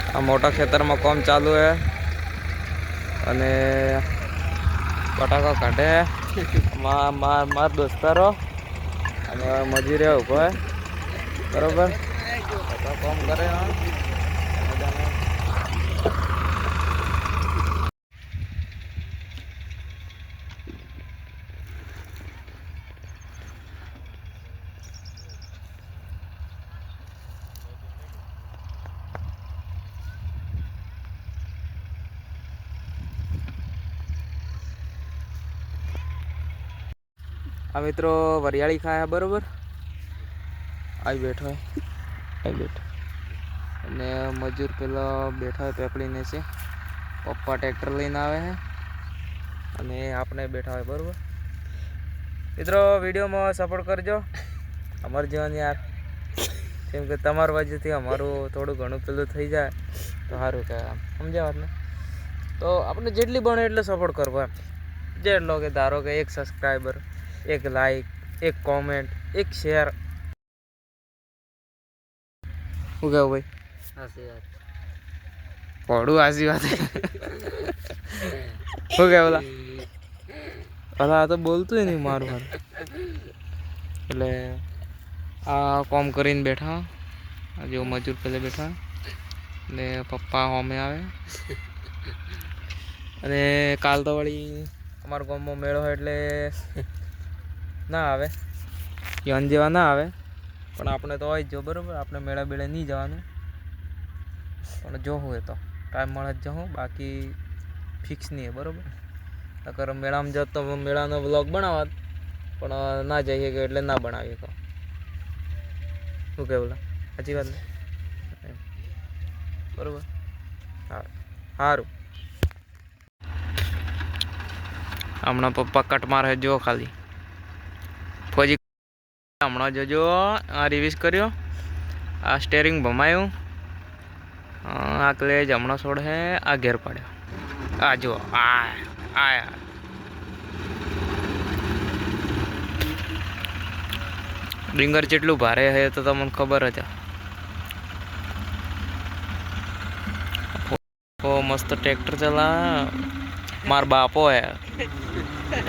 आ मोटा खेतर में काम चालू है अने बटाका काटे मार दोस्तारो अने मजूरी उभो है बराबर काम करे आ मित्रों वरियाળી खाया बराबर आई बैठो અને મજૂર પેલો બેઠો હોય પેપડીને છે પપ્પા ટ્રેક્ટર લઈને આવે છે અને આપણે બેઠા હોય બરાબર મિત્રો વિડીયોમાં સપોર્ટ કરજો અમાર જીવન યાર કેમ કે તમારા વજહથી અમારું થોડું ઘણું પેલું થઈ જાય તો સારું કહેવાય સમજ્યા વાતને તો આપણે જેટલી બને એટલે સપોર્ટ કરવો એમ જેટલો કે ધારો કે 1 સબસ્ક્રાઈબર 1 લાઈક 1 કોમેન્ટ 1 શેર શું કહું ભાઈ पढ़ू आसी बात हो गया बोला भला तो बोलते ही नहीं मारू मारू એટલે આ કામ કરીને બેઠા જો મજૂર પેલે બેઠા ને પપ્પા હોમે આવે અને કાલ તો વળી અમારા ગામમાં મેળો હોય એટલે ના આવે યન જેવા ના આવે પણ આપણે તો હોય જ જો બરાબર આપણે મેળા બેળે નહીં જવાનું પણ જો હોય તો टाइम મળે જ જાઉં બાકી ફિક્સ નહીં હે બરાબર અગર મેળામાં જાત તો મેળાનો વ્લોગ બનાવત પણ ના જઈએ કે એટલે ના બનાવીએ તો શું કહે બોલા સાચી વાત ને બરાબર સારું હમણાં પપ્પા કટ મારે જો ખાલી ફોજી હમણાં જોજો આ રિવીઝ કર્યો આ સ્ટેરિંગ ભમાયું આ ક્લેજ હમણાં છોડ હે આ ઘેર પાડ્યો આ જો આ ડિંગર જેટલું ભારે હે તો તમને ખબર જ ઓ મસ્ત ટ્રેક્ટર ચલા માર બાપો હે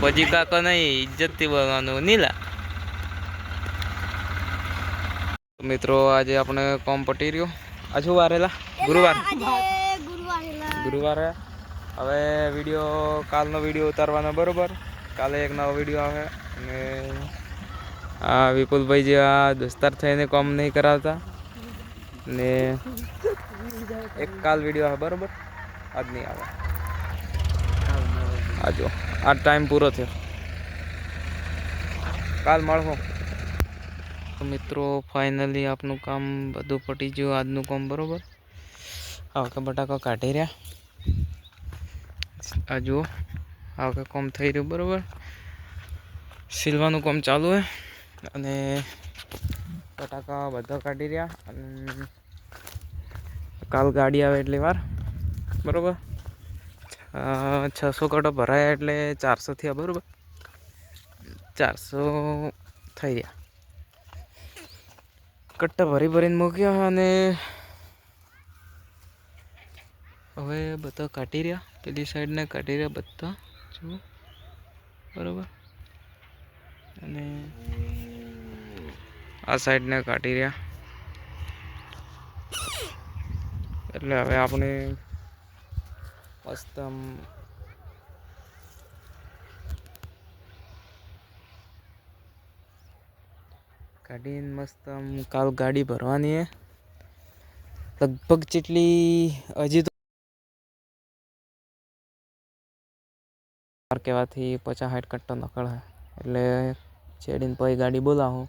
પછી કાકો નહીં ઇજ્જતથી બોલવાનું નીલા મિત્રો આજે આપણે કોમ પટી રહ્યો આજુ વારેલા ગુરુવાર હવે વિડીયો કાલનો વિડીયો ઉતારવાનો બરાબર કાલે એક નવો વિડીયો આવે અને આ વિપુલભાઈ જે આ દોસ્તાર થઈને કામ નહીં કરાવતા ને એક કાલ વિડીયો આવે બરાબર આજ નહીં આવે આજો આ ટાઈમ પૂરો થયો કાલ મળો તો મિત્રો ફાઇનલી આપનું કામ બધું પટી ગયું આજનું કામ બરાબર આ કે બટાકા કાઢી રહ્યા આ જુઓ આ કે કામ થઈ રહ્યું બરાબર સિલવાનું કામ ચાલુ હે અને બટાકા બધા કાઢી રહ્યા અને કાલ ગાડી આવે એટલી વાર બરાબર 600 કટો ભરાયા એટલે 400 થયા બરાબર 400 થઈ રહ્યા કટ્ટા ભરીને મૂક્યા અને હવે બધા કાઢી રહ્યા પેલી સાઈડને કાઢી રહ્યા બધા જુઓ બરાબર અને આ સાઈડને કાઢી રહ્યા એટલે હવે આપણે મસ્ત કાઢીને મસ્ત કાલ ગાડી ભરવાની હે લગભગ જેટલી હજી તો કહેવાથી 50-60 કટ્ટો નકળ હે એટલે છેડીને પછી ગાડી બોલાવું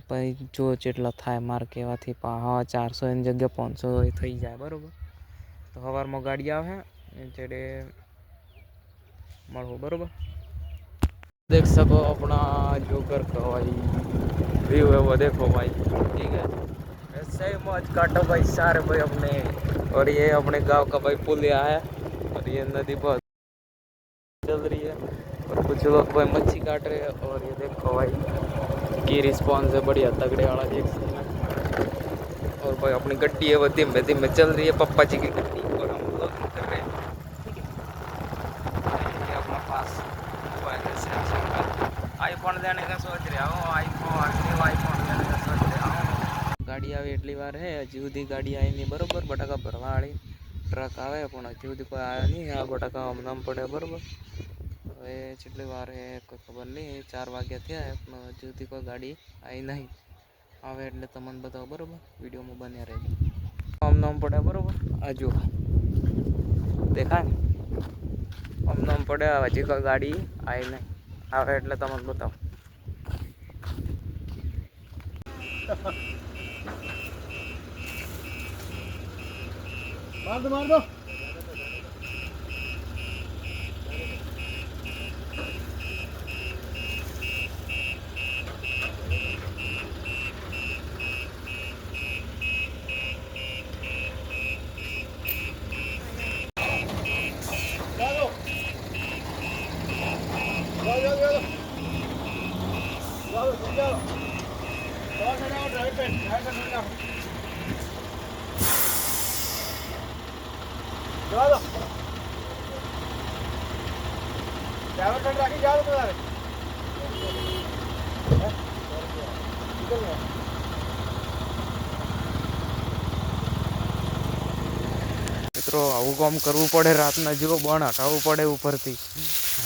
પછી જો જેટલા થાય માર કહેવાથી 400 ની જગ્યાએ 500 થઈ જાય બરાબર તો સવારમાં ગાડી આવે છેડે મળવું બરાબર देख सको अपना जोकर का भाई व्यू है वो देखो भाई ठीक है ऐसे ही मौज काटो भाई सारे भाई अपने और ये अपने गांव का भाई पुल यहाँ है और ये नदी बहुत चल रही है और कुछ लोग भाई मच्छी काट रहे हैं और ये देखो भाई की रिस्पॉन्स है बढ़िया तगड़े वाला देख सकते हैं और देखो अपनी गड्डी है वो धीमे धीमे चल रही है, पप्पा जी की गड्डी, और हम लोग कर रहे हैं। ये अपना पास मोबाइल है सैमसंग का, आईफोन लेने का सोच रहा हूँ, आईफोन न्यू आईफोन लेने का सोच रहा हूँ। गाड़ी आवे એટલી વાર है, હજી સુધી ગાડી આવી નહીં બરોબર, બટાકા ભરવાવાળી ટ્રક આવે પણ હજી સુધી કોઈ આવ્યા નહીં, આ બટાકા હમણાં પડે બરોબર। હવે જેટલી વાર है કોઈ ખબર નહીં, 4 વાગ્યા થયા પણ હજી સુધી કોઈ ગાડી આવી નહીં, આવે એટલે તમને બતાવો બરોબર, વિડીયોમાં બન્યા રહેજો। આમ પડે બરોબર, આ જો દેખાય ને, આમ પડે, હજી કોઈ ગાડી આવી નહીં, આવે એટલે તમને બતાવો। मार दो मार दो। મિત્રો આવું કામ કરવું પડે, રાતના જેવો બણ હટાવવું પડે ઉપરથી,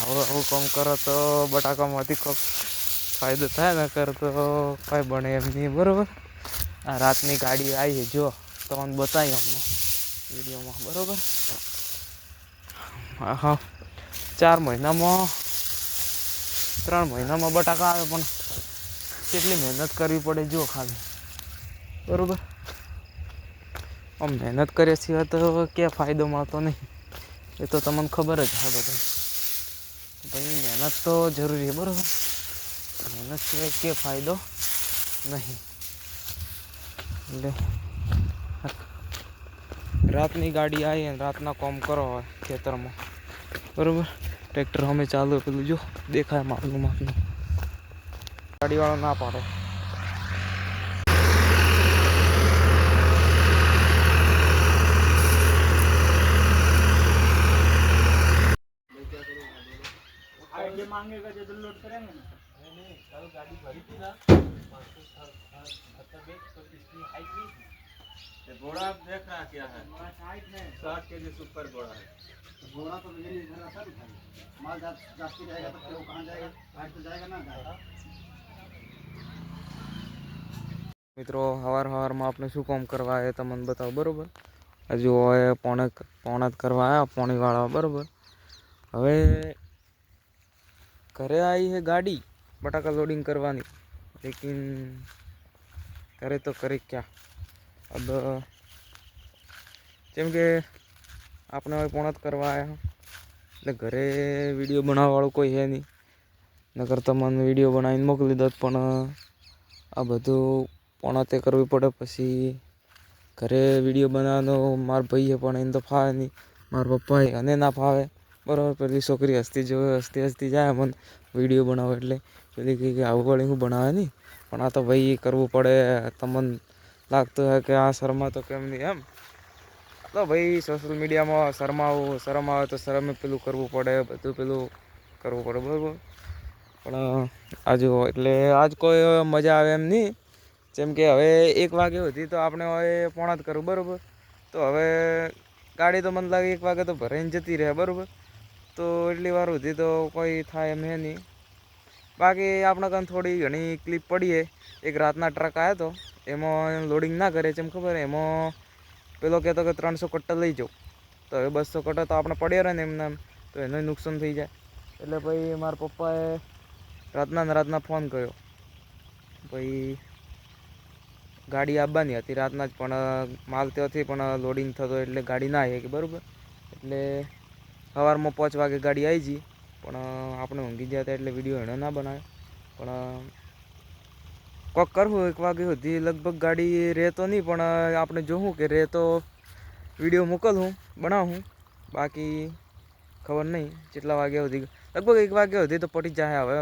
આવું કામ કરો તો બટાકામાંથી કોઈક ફાયદો થાય, ને કર તો કાંઈ બને એમ નહીં બરાબર। આ રાતની ગાડી આવી છે, જો તમને બતાવી અમને વિડીયોમાં બરાબર। હા 4 મહિનામાં 3 મહિનામાં બટાકા આવે, પણ કેટલી મહેનત કરવી પડે જો ખાલી બરાબર। આમ મહેનત કરે સિવાય તો ક્યાં ફાયદો મળતો નહીં, એ તો તમને ખબર જ છે બધું, ભાઈ મહેનત તો જરૂરી છે બરાબર, મહેનત સિવાય કે ફાયદો નહીં। એટલે રાતની ગાડી આવી અને રાતના કામ કરો હોય ખેતરમાં બરાબર, ટ્રેક્ટર અમે ચાલુ પેલું જો દેખાય માપનું ગાડીવાળો ના પાડે। मांगेगा जो लोड करेंगे ना, नहीं कल गाड़ी भरी थी ना 570 घोड़ा देख रहा क्या है, 60 के जी सुपर घोड़ा है, घोड़ा तो मुझे नहीं धरा था, माल जाती रहेगा तो फिर वो कहाँ जाएगा, बाहर तो जाएगा ना। મિત્રો સવારમાં આપણે શું કામ કરવા આવ્યા તમને બતાવો બરાબર। હજુ હવે પોણા કરવા આવ્યા, પોણીવાળા બરાબર। હવે ઘરે આવી છે ગાડી બટાકા લોડિંગ કરવાની, લેકિન કરે તો કરે ક્યાં, अब જેમ કે આપણે હવે પોણા કરવા આવ્યા એટલે ઘરે વિડીયો બનાવવાવાળું કોઈ છે નહીં, નકર તમને વિડીયો બનાવીને મોકલી દો, પણ આ બધું પોણા તે કરવી પડે, પછી ઘરે વિડીયો બનાવવાનો મારા ભાઈએ પણ એને તો ફાવે નહીં, મારા પપ્પાએ અને ના ફાવે બરાબર। પેલી છોકરી હસતી જોવે, હસતી જાય મને વિડીયો બનાવો એટલે, પેલી કે આવું વળી હું બનાવે નહીં, પણ આ તો ભાઈ કરવું પડે, તમને લાગતું હોય કે આ શરમા તો કેમ નહીં એમ, તો ભાઈ સોશિયલ મીડિયામાં શરમ આવે તો શરમે પેલું કરવું પડે, બધું પેલું કરવું પડે બરાબર। પણ આજ એટલે આજ કોઈ મજા આવે એમ નહીં, જેમ કે હવે 1 વાગે સુધી તો આપણે હવે પોણા જ કરવું બરાબર, તો હવે ગાડી તો મને લાગે 1 વાગે તો ભરાઈને જતી રહે બરાબર, તો એટલી વાર સુધી તો કોઈ થાય એમ હે નહીં। બાકી આપણે કાં થોડી ઘણી ક્લિપ પડીએ, એક રાતના ટ્રક આવ્યો હતો એમાં લોડિંગ ના કરે, જેમ ખબર એમાં પેલો કહેતો કે 300 કટ્ટા લઈ જાઓ, તો હવે 200 કટ્ટા તો આપણે પડ્યા રહે ને એમને તો એનો નુકસાન થઈ જાય, એટલે ભાઈ મારા પપ્પાએ રાતના ફોન કર્યો, ભાઈ ગાડી આવવાની હતી રાતના જ, પણ માલ ત્યાંથી પણ લોડિંગ થતો એટલે ગાડી ના આવી કે બરાબર, એટલે સવારમાં 5 વાગે ગાડી આવી ગઈ, પણ આપણે ઊંઘી ગયા હતા એટલે વિડીયો એણે ના બનાવ્યો, પણ કોક કરવું 1 વાગે સુધી લગભગ ગાડી રહેતો નહીં, પણ આપણે જોવું કે રહે તો વિડીયો મોકલું બનાવું, બાકી ખબર નહીં કેટલા વાગ્યા સુધી, લગભગ 1 વાગ્યા સુધી તો પટી જાય। હવે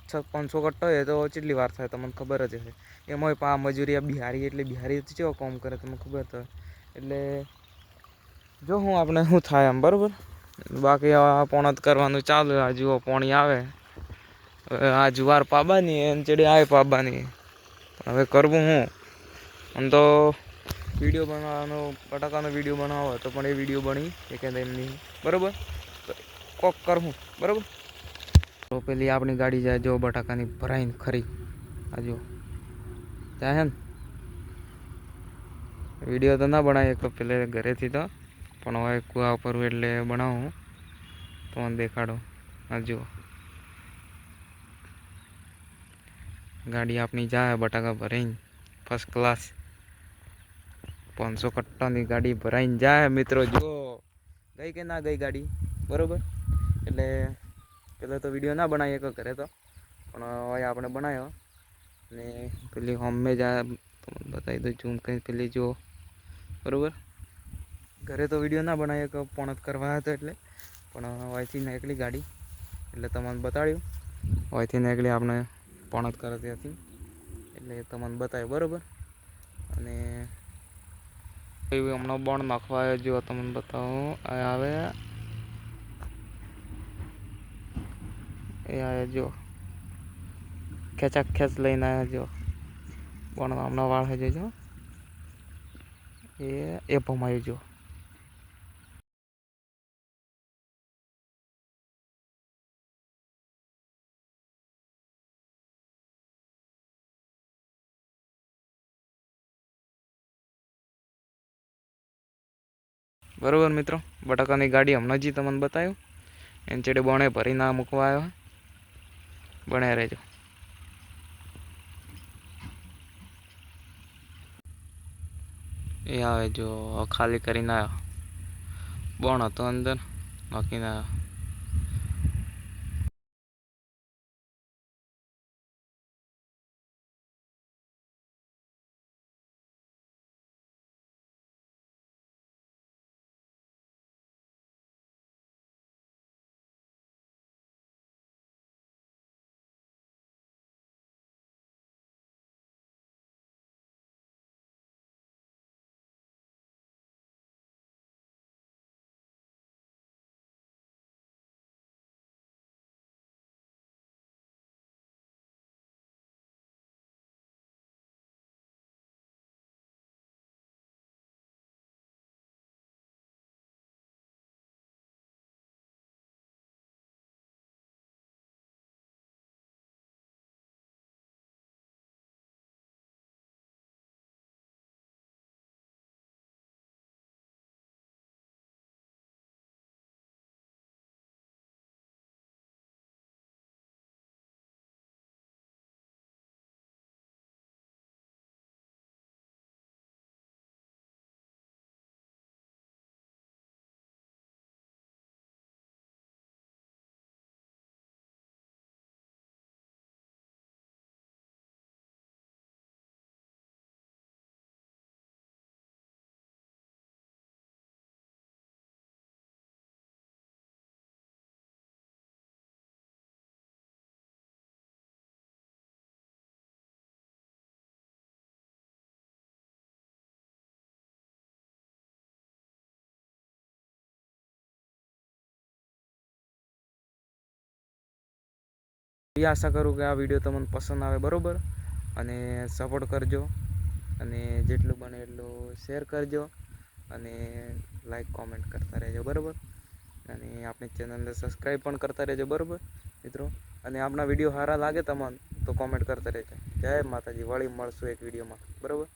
500 કટ્ટો હોય તો કેટલી વાર થાય તમને ખબર જ હશે, એમાંય પા મજૂરી બિહારી એટલે બિહારી કેવો કામ કરે તમને ખબર તો એટલે જો હું આપણે શું થાય આમ બરાબર. બાકી આ પોણત કરવાનું ચાલુ. આ જુઓ પોણી આવે. આ જુવાર પાબાની એમ ચડી આવે પાબાની. હવે કરવું હું આમ તો વિડીયો બનાવવાનો બટાકાનો વિડીયો બનાવો તો પણ એ વિડીયો બની કે એમની બરાબર કોક કરવું બરાબર. તો પેલી આપણી ગાડી જાય જો બટાકાની ભરાઈને ખરી આ જો જાય ને. વિડીયો તો ના બનાવીએ તો પેલે ઘરેથી તો પણ હવે કુવા ઉપર એટલે બનાવું તમને દેખાડો. આ જુઓ ગાડી આપણી જાય બટાકા ભરાઈને ફર્સ્ટ ક્લાસ 500 કટ્ટાની ગાડી ભરાઈને જાય મિત્રો. જુઓ ગઈ કે ના ગઈ ગાડી બરાબર. એટલે પેલા તો વિડીયો ના બનાવીએ કે ઘરે તો પણ હવે આપણે બનાવ્યો ને પેલી હોમે જાય તમને બતાવી દઉં ઝૂમ કંઈ પેલી જુઓ બરાબર. ઘરે તો વિડીયો ના બનાવીએ કે પોણત કરવા હતો એટલે પણ અહીંથી નીકળી ગાડી એટલે તમને બતાડ્યું. અહીંથી નીકળી આપણે પોણત કરતી હતી એટલે તમને બતાવ્યું બરાબર. અને હમણાં બણ નાખવા આવ્યો જો તમને બતાવું. આ આવે એ આવ્યા જો ખેંચાક ખેંચ લઈને આવ્યા જો બણ હમણાં વાળ છે જો એ ભમાયું જો. બરાબર મિત્રો બટાકાની ગાડી હમણાં જ તમને બતાવ્યું. એમ ચેડે બણે ભરીને મૂકવા આવ્યો. બને રહેજો. એ આવે જો ખાલી કરીને આવ્યો. બણ હતો અંદર નાખીને આવ્યો. આશા કરું કે આ વિડીયો તમને પસંદ આવે બરાબર. અને સપોર્ટ કરજો અને જેટલું બને એટલું શેર કરજો અને લાઈક કોમેન્ટ કરતા રહેજો બરાબર. અને આપણી ચેનલને સબસ્ક્રાઈબ પણ કરતા રહેજો બરાબર મિત્રો. અને આપણા વિડીયો સારા લાગે તમને તો કોમેન્ટ કરતા રહેજો. જય માતાજી. વળી મળશું એક વિડીયોમાં બરાબર.